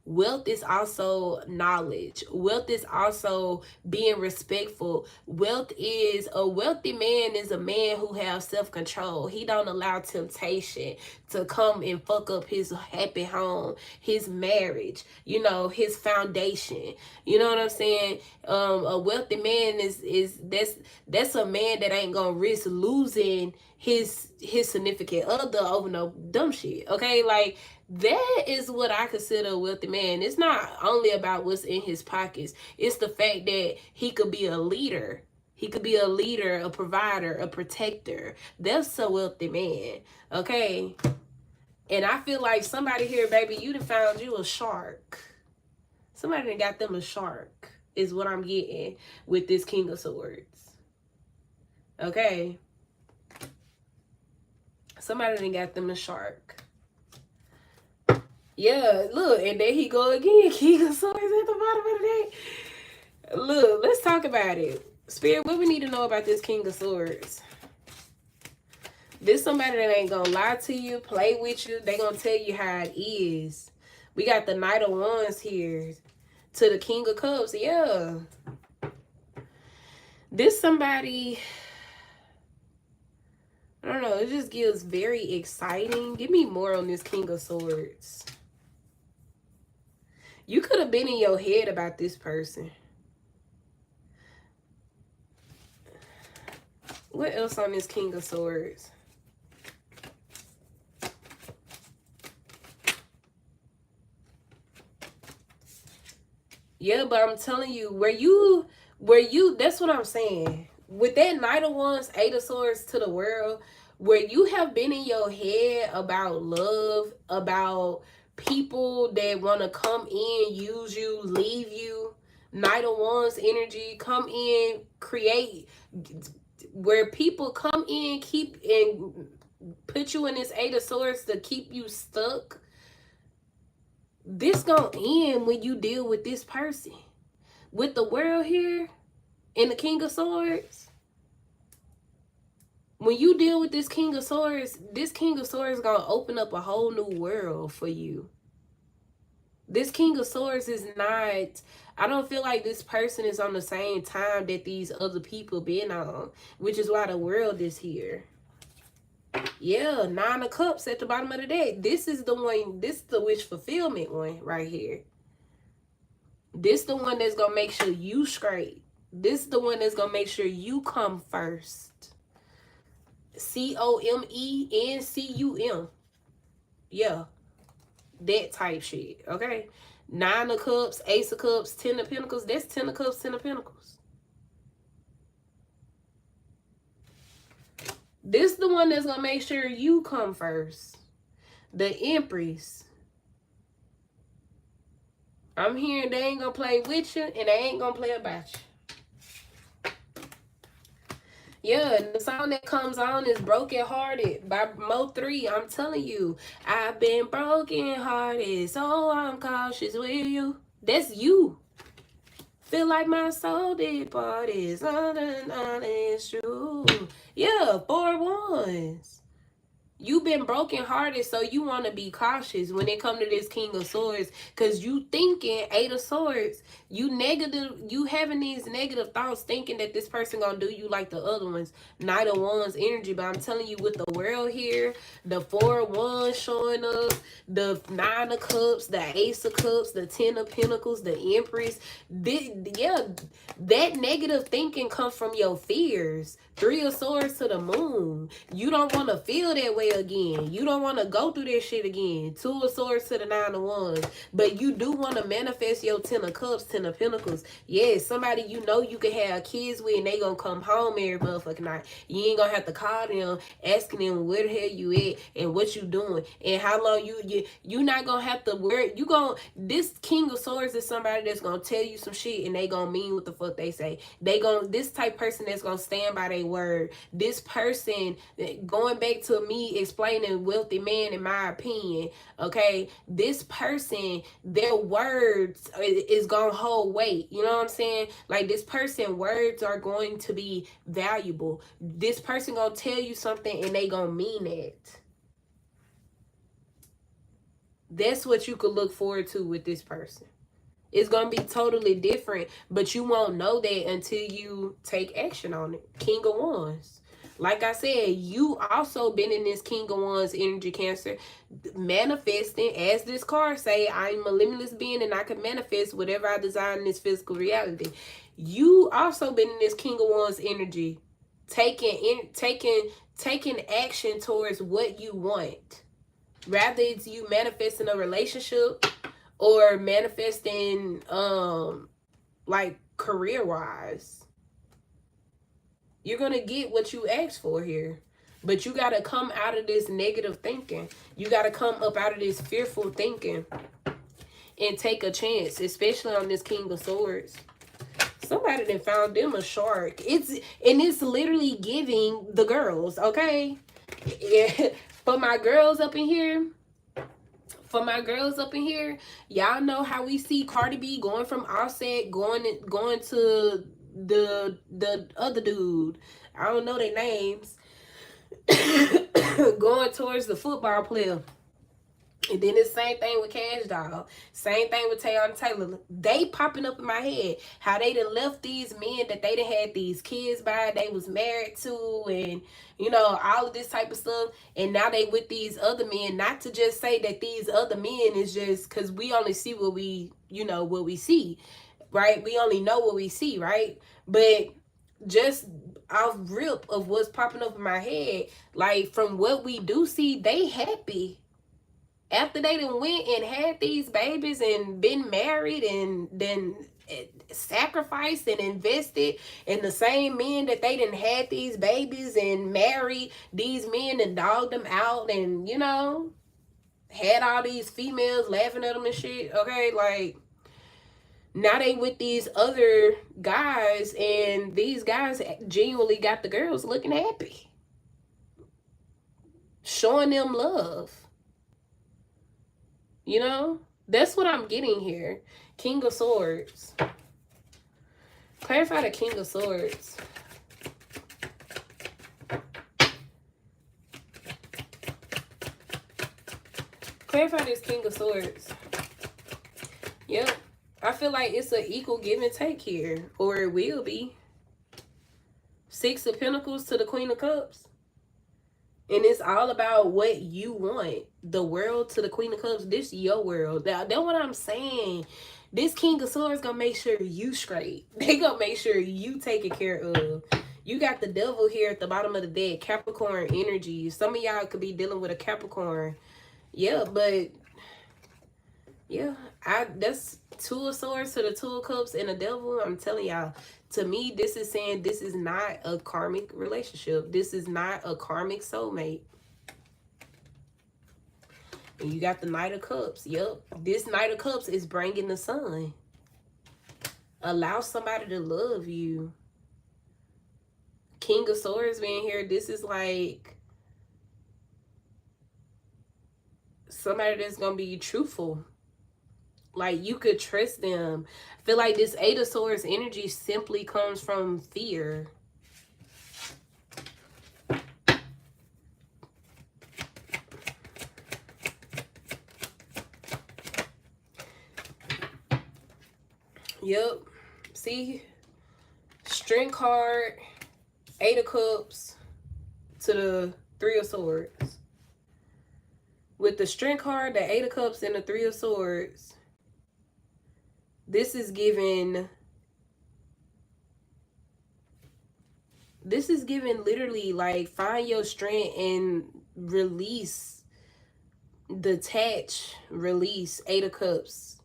Wealth is also knowledge. Wealth is also being respectful. Wealth is, a wealthy man is a man who has self-control. He don't allow temptation to come and fuck up his happy home, his marriage, you know, his foundation. You know what I'm saying? A wealthy man that's a man that ain't gonna risk losing his significant other over no dumb shit. Okay, like, that is what I consider a wealthy man. It's not only about what's in his pockets. It's the fact that he could be a leader. He could be a leader, a provider, a protector. That's a wealthy man. Okay? And I feel like somebody here, baby, you done found you a shark. Somebody done got them a shark, is what I'm getting with this King of Swords. Okay? Somebody done got them a shark. Yeah, look, and there he go again. King of Swords at the bottom of the deck. Look, let's talk about it. Spirit, what we need to know about this King of Swords? This somebody that ain't gonna lie to you, play with you. They gonna tell you how it is. We got the Knight of Wands here to the King of Cups. Yeah. This somebody, I don't know, it just gives very exciting. Give me more on this King of Swords. You could have been in your head about this person. What else on this King of Swords? Yeah, but I'm telling you, where you where you, that's what I'm saying. With that Knight of Wands, Eight of Swords to the world, where you have been in your head about love, about people that want to come in, use you, leave you. Knight of Wands energy, come in, create, where people come in, keep and put you in this Eight of Swords to keep you stuck. This gonna end when you deal with this person. With the world here and the King of Swords, when you deal with this King of Swords gonna open up a whole new world for you. This King of Swords is not, I don't feel like this person is on the same time that these other people been on, which is why the world is here. Yeah, Nine of Cups at the bottom of the deck. This is the one, this is the wish fulfillment one right here. This the one that's gonna make sure you straight. This the one that's gonna make sure you come first. COMENCUM. Yeah. That type shit. Okay. Nine of Cups, Ace of Cups, Ten of Pentacles. That's Ten of Cups, Ten of Pentacles. This the one that's gonna make sure you come first. The Empress. I'm hearing they ain't gonna play with you and they ain't gonna play about you. Yeah, and the song that comes on is Broken Hearted by Mo3. I'm telling you, I've been broken hearted, so I'm cautious with you. That's you. Feel like my soul did parties. It's true. Yeah, 4 Wands. You've been broken hearted, so you want to be cautious when it come to this King of Swords, because you thinking Eight of Swords, you having these negative thoughts, thinking that this person gonna do you like the other ones. Knight of Wands energy, but I'm telling you, with the world here, the 4 Wands showing up, the Nine of Cups, the Ace of Cups, the Ten of Pentacles, the Empress, that negative thinking comes from your fears. 3 of Swords to the Moon. You don't want to feel that way again. You don't want to go through that shit again. 2 of Swords to the 9 of Wands. But you do want to manifest your 10 of Cups, 10 of Pentacles. Yes, somebody you know you can have kids with and they gonna come home every motherfucking night. You ain't gonna have to call them, asking them where the hell you at and what you doing and how long you not gonna have to worry. This King of Swords is somebody that's gonna tell you some shit and they gonna mean what the fuck they say. This type person that's gonna stand by their word. This person, going back to me explaining Wealthy Man in my opinion, okay, this person, their words is gonna hold weight. You know what I'm saying? Like, this person, words are going to be valuable. This person gonna tell you something and they gonna mean it. That's what you could look forward to with this person. It's going to be totally different, but you won't know that until you take action on it. King of Wands. Like I said, you also been in this King of Wands energy, Cancer, manifesting, as this card say, I'm a limitless being and I can manifest whatever I desire in this physical reality. You also been in this King of Wands energy, taking action towards what you want. Rather it's you manifesting a relationship or manifesting like career wise. You're gonna get what you asked for here. But you gotta come out of this negative thinking. You gotta come up out of this fearful thinking and take a chance, especially on this King of Swords. Somebody that found them a shark. It's literally giving the girls, okay? For my girls up in here, y'all know how we see Cardi B going from Offset, going to the other dude. I don't know their names. Going towards the football player. And then the same thing with Cash Doll. Same thing with Teyana Taylor. They popping up in my head. How they done left these men that they done had these kids by, they was married to, and all of this type of stuff. And now they with these other men. Not to just say that these other men is just because we only see what we, what we see. Right? We only know what we see, right? But just off rip of what's popping up in my head, like from what we do see, they happy. After they done went and had these babies and been married and then sacrificed and invested in the same men that they didn't had these babies and married these men and dogged them out and, you know, had all these females laughing at them and shit. Okay, like, now they with these other guys, and these guys genuinely got the girls looking happy, showing them love. You know, that's what I'm getting here. King of Swords. Clarify the King of Swords. Clarify this King of Swords. Yep. I feel like it's an equal give and take here. Or it will be. Six of Pentacles to the Queen of Cups. And it's all about what you want. The world to the Queen of Cups. This is your world. That's what I'm saying. This King of Swords gonna make sure you straight. They gonna make sure you taken care of. You got the devil here at the bottom of the deck. Capricorn energy. Some of y'all could be dealing with a Capricorn. Yeah, but yeah, that's Two of Swords to the Two of Cups and the devil. I'm telling y'all, to me, this is saying this is not a karmic relationship. This is not a karmic soulmate. And you got the Knight of Cups. Yep, this Knight of Cups is bringing the sun. Allow somebody to love you. King of Swords being here, this is like somebody that's going to be truthful. Like, you could trust them. I feel like this Eight of Swords energy simply comes from fear. Yep. See? Strength card, Eight of Cups to the Three of Swords. With the Strength card, the Eight of Cups, and the Three of Swords, this is giving literally like find your strength and release, detach, release. Eight of Cups.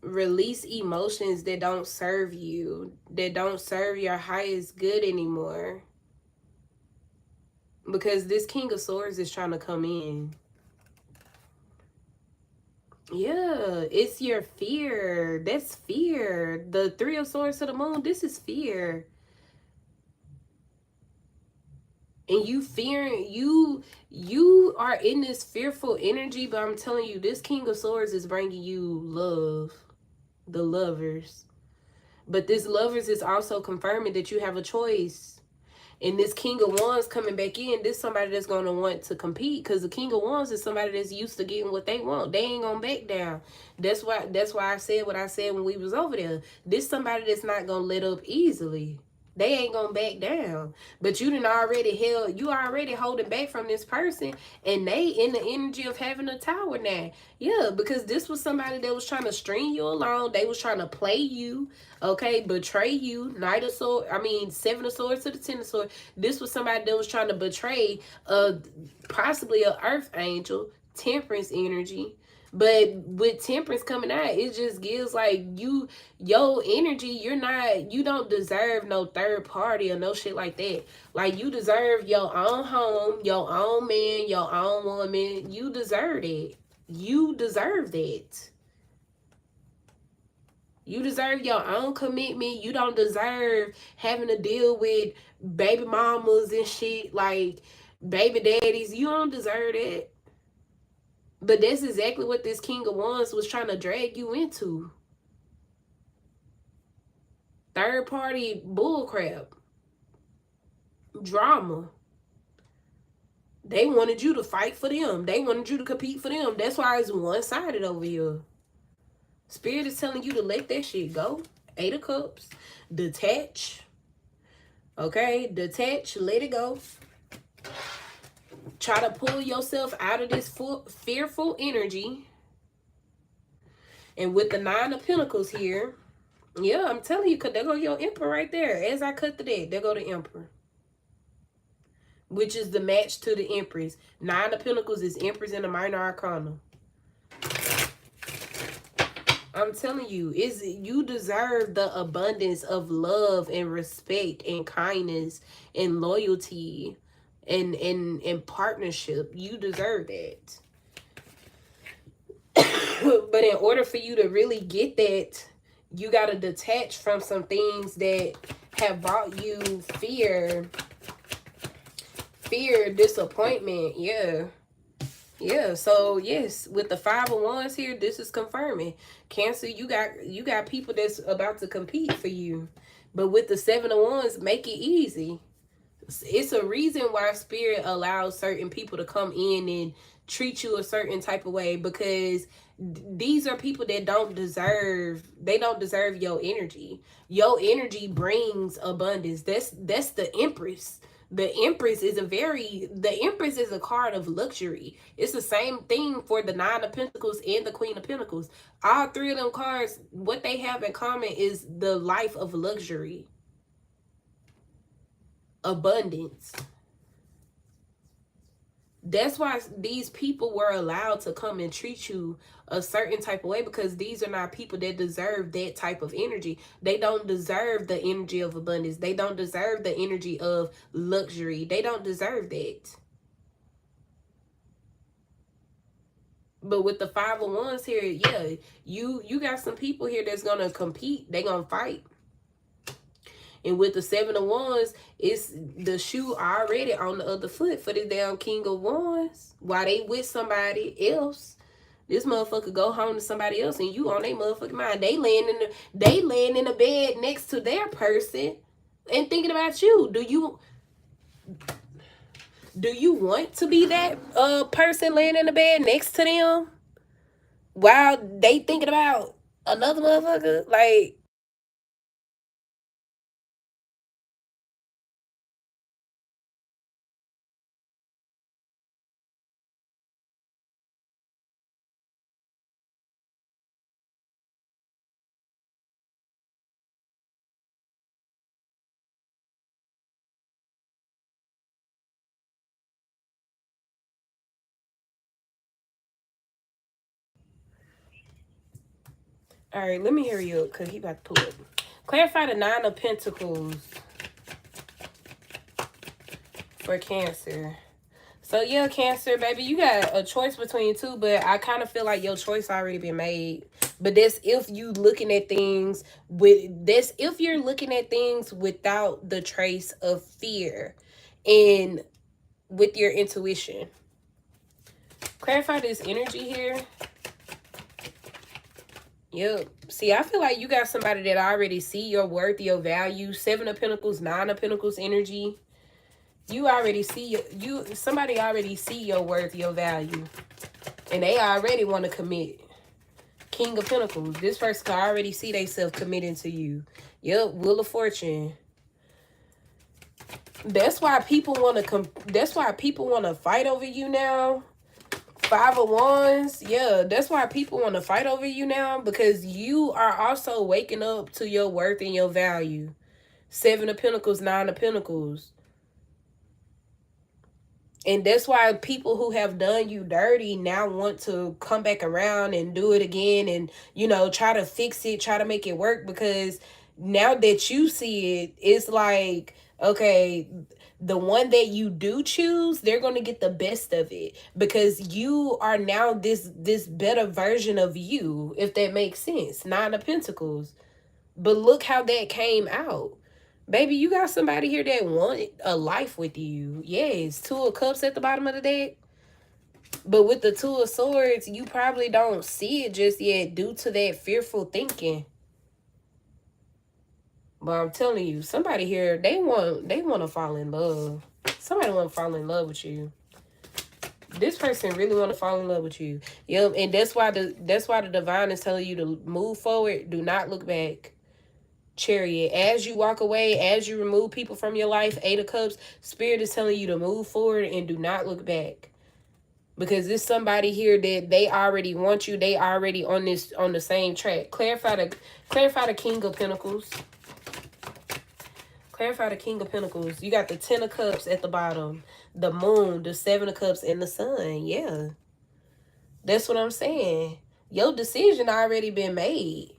Release emotions that don't serve you, that don't serve your highest good anymore. Because this King of Swords is trying to come in. Yeah, it's your fear. That's fear. The Three of Swords to the Moon, this is fear. And you fearing, you are in this fearful energy, but I'm telling you, this King of Swords is bringing you love. The Lovers. But this Lovers is also confirming that you have a choice. And this King of Wands coming back in, this somebody that's going to want to compete. Because the King of Wands is somebody that's used to getting what they want. They ain't going to back down. That's why I said what I said when we was over there. This somebody that's not going to let up easily. They ain't going to back down. But you already holding back from this person. And they in the energy of having a tower now. Yeah, because this was somebody that was trying to string you along. They was trying to play you. Okay, betray you. Knight of Swords, Seven of Swords to the Ten of Swords. This was somebody that was trying to betray possibly an earth angel. Temperance energy. But with Temperance coming out, it just gives like your energy, you don't deserve no third party or no shit like that. Like, you deserve your own home, your own man, your own woman. You deserve it. You deserve that. You deserve your own commitment. You don't deserve having to deal with baby mamas and shit, like baby daddies. You don't deserve that. But that's exactly what this King of Wands was trying to drag you into. Third party bullcrap. Drama. They wanted you to fight for them. They wanted you to compete for them. That's why it's one-sided over here. Spirit is telling you to let that shit go. Eight of Cups. Detach. Okay? Detach. Let it go. Try to pull yourself out of this fearful energy. And with the Nine of Pentacles here, yeah, I'm telling you, because there go your Emperor right there. As I cut the deck, there go the Emperor. Which is the match to the Empress. Nine of Pentacles is Empress in the Minor Arcana. I'm telling you, is you deserve the abundance of love and respect and kindness and loyalty and partnership. You deserve that. But in order for you to really get that, you got to detach from some things that have brought you fear, disappointment. Yeah. Yeah, so yes, with the 5 of Wands here, this is confirming. Cancer, you got people that's about to compete for you. But with the 7 of Wands, make it easy. It's a reason why Spirit allows certain people to come in and treat you a certain type of way, because these are people that don't deserve your energy. Your energy brings abundance. That's the Empress. The Empress is a card of luxury. It's the same thing for the 9 of Pentacles and the Queen of Pentacles. All three of them cards, what they have in common is the life of luxury, abundance. That's why these people were allowed to come and treat you a certain type of way, because these are not people that deserve that type of energy. They don't deserve the energy of abundance. They don't deserve the energy of luxury. They don't deserve that. But with the 5 of Wands here, yeah, you got some people here that's gonna compete. They gonna fight. And with the 7 of Wands, it's the shoe already on the other foot for the damn King of Wands. While they with somebody else, this motherfucker go home to somebody else, and you on their motherfucking mind. They laying in the bed next to their person and thinking about you. Do you want to be that person laying in the bed next to them while they thinking about another motherfucker? Like, all right, let me hear you because he about to pull it. Clarify the 9 of Pentacles for Cancer. So yeah, Cancer, baby, you got a choice between two, but I kind of feel like your choice already been made. But that's if you looking at things if you're looking at things without the trace of fear and with your intuition. Clarify this energy here. Yep. See, I feel like you got somebody that already see your worth, your value. 7 of Pentacles, 9 of Pentacles energy. You already see somebody already see your worth, your value. And they already want to commit. King of Pentacles. This person can already see themselves committing to you. Yep, Wheel of Fortune. That's why people want to fight over you now. 5 of Wands. Yeah, that's why people want to fight over you now, because you are also waking up to your worth and your value. 7 of Pentacles, 9 of Pentacles. And that's why people who have done you dirty now want to come back around and do it again and, try to fix it, try to make it work, because now that you see it, it's like, okay, the one that you do choose, they're going to get the best of it because you are now this better version of you, if that makes sense. 9 of Pentacles. But look how that came out. Baby, you got somebody here that wanted a life with you. Yes, 2 of Cups at the bottom of the deck. But with the 2 of Swords, you probably don't see it just yet due to that fearful thinking. But I'm telling you, somebody here, they want to fall in love. Somebody want to fall in love with you. This person really want to fall in love with you. Yep, and that's why the divine is telling you to move forward. Do not look back. Chariot. As you walk away, as you remove people from your life, 8 of Cups, Spirit is telling you to move forward and do not look back. Because there's somebody here that they already want you. They already on the same track. Clarify the King of Pentacles. Clarify the King of Pentacles. You got the 10 of Cups at the bottom. The Moon, the 7 of Cups, and the Sun. Yeah. That's what I'm saying. Your decision already been made.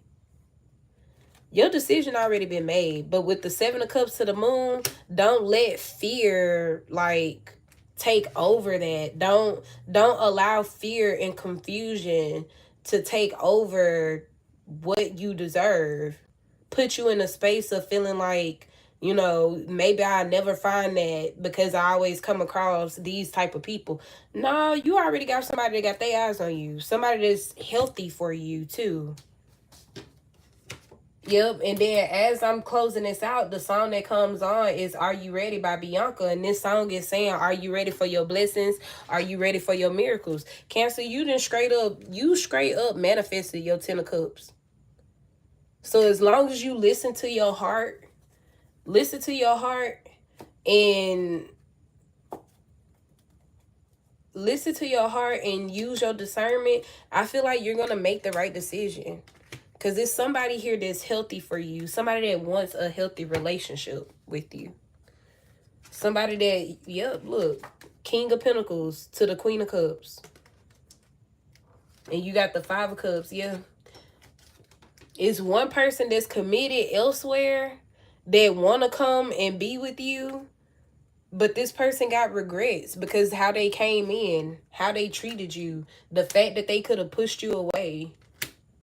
Your decision already been made. But with the 7 of Cups to the Moon, don't let fear like take over that. Don't allow fear and confusion to take over what you deserve. Put you in a space of feeling like, maybe I never find that because I always come across these type of people. No, you already got somebody that got their eyes on you. Somebody that's healthy for you too. Yep, and then as I'm closing this out, the song that comes on is Are You Ready by Bianca. And this song is saying, are you ready for your blessings? Are you ready for your miracles? Cancer, you straight up manifested your 10 of Cups. So as long as you listen to your heart and use your discernment, I feel like you're gonna make the right decision. Because there's somebody here that's healthy for you. Somebody that wants a healthy relationship with you. Somebody that, yep, look. King of Pentacles to the Queen of Cups. And you got the 5 of Cups, yeah. It's one person that's committed elsewhere that want to come and be with you. But this person got regrets because how they came in, how they treated you, the fact that they could have pushed you away.